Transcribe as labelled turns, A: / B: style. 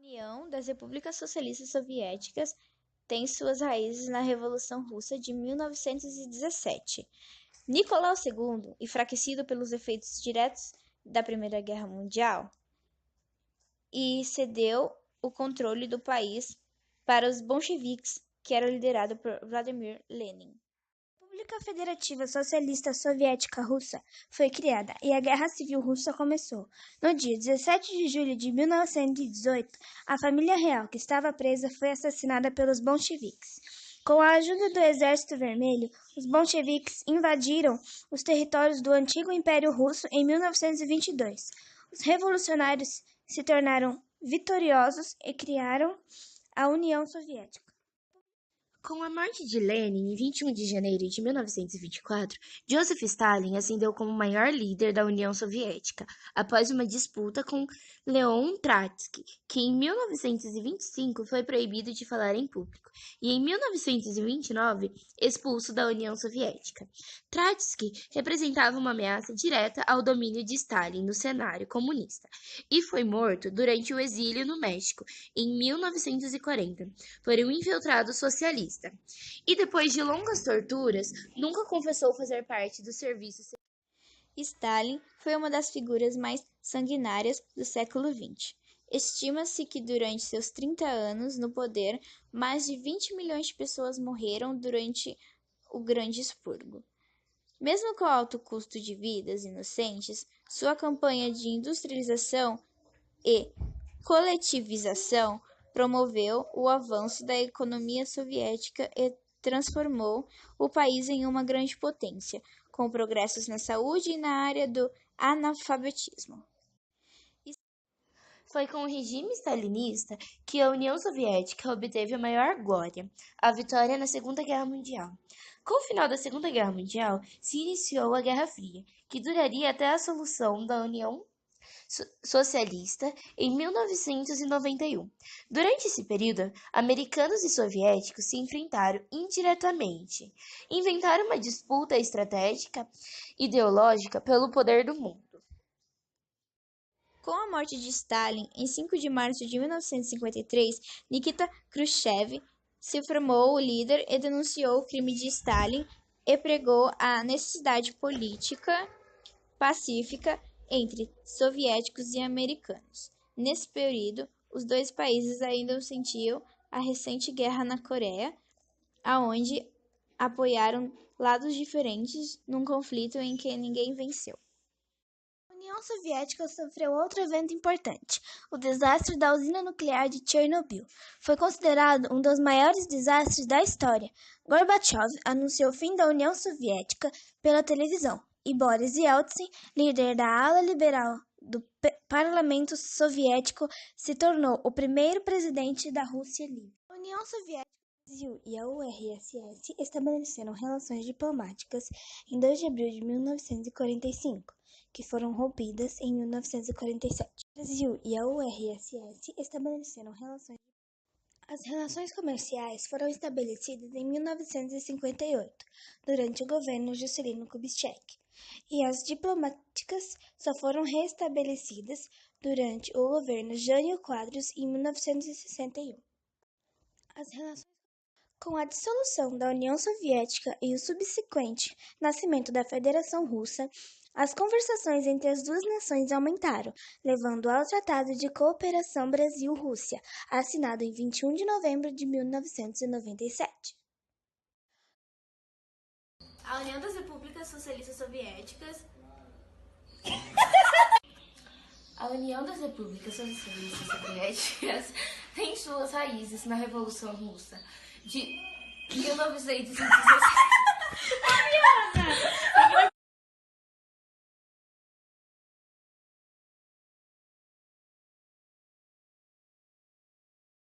A: União das Repúblicas Socialistas Soviéticas tem suas raízes na Revolução Russa de 1917. Nicolau II, enfraquecido pelos efeitos diretos da Primeira Guerra Mundial, e cedeu o controle do país para os bolcheviques, que era liderado por Vladimir Lenin. A República Federativa Socialista Soviética Russa foi criada e a Guerra Civil Russa começou. No dia 17 de julho de 1918, a família real que estava presa foi assassinada pelos bolcheviques. Com a ajuda do Exército Vermelho, os bolcheviques invadiram os territórios do antigo Império Russo em 1922. Os revolucionários se tornaram vitoriosos e criaram a União Soviética.
B: Com a morte de Lenin em 21 de janeiro de 1924, Joseph Stalin ascendeu como maior líder da União Soviética, após uma disputa com Leon Trotsky, que em 1925 foi proibido de falar em público, e em 1929 expulso da União Soviética. Trotsky representava uma ameaça direta ao domínio de Stalin no cenário comunista, e foi morto durante o exílio no México, em 1940, por um infiltrado socialista. E depois de longas torturas, nunca confessou fazer parte do serviço secreto.
A: Stalin foi uma das figuras mais sanguinárias do século XX. Estima-se que durante seus 30 anos no poder, mais de 20 milhões de pessoas morreram durante o Grande Expurgo. Mesmo com o alto custo de vidas inocentes, sua campanha de industrialização e coletivização promoveu o avanço da economia soviética e transformou o país em uma grande potência, com progressos na saúde e na área do analfabetismo.
B: Foi com o regime stalinista que a União Soviética obteve a maior glória, a vitória na Segunda Guerra Mundial. Com o final da Segunda Guerra Mundial, se iniciou a Guerra Fria, que duraria até a solução da União Socialista em 1991. Durante esse período, americanos e soviéticos se enfrentaram indiretamente, inventaram uma disputa estratégica ideológica pelo poder do mundo.
A: Com a morte de Stalin, em 5 de março de 1953, Nikita Khrushchev se formou o líder e denunciou o crime de Stalin e pregou a necessidade política pacífica entre soviéticos e americanos. Nesse período, os dois países ainda sentiam a recente guerra na Coreia, aonde apoiaram lados diferentes num conflito em que ninguém venceu. A União Soviética sofreu outro evento importante, o desastre da usina nuclear de Chernobyl. Foi considerado um dos maiores desastres da história. Gorbachev anunciou o fim da União Soviética pela televisão, e Boris Yeltsin, líder da ala liberal do parlamento soviético, se tornou o primeiro presidente da Rússia livre. A União Soviética, o Brasil e a URSS estabeleceram relações diplomáticas em 2 de abril de 1945, que foram rompidas em 1947. O Brasil e a URSS estabeleceram relações. As relações comerciais foram estabelecidas em 1958, durante o governo Juscelino Kubitschek, e as diplomáticas só foram restabelecidas durante o governo Jânio Quadros em 1961. As relações com a dissolução da União Soviética e o subsequente nascimento da Federação Russa, as conversações entre as duas nações aumentaram, levando ao Tratado de Cooperação Brasil-Rússia, assinado em 21 de novembro de 1997.
C: A União das Repúblicas Socialistas Soviéticas.
B: A União das Repúblicas Socialistas Soviéticas tem suas raízes na Revolução Russa de 1917.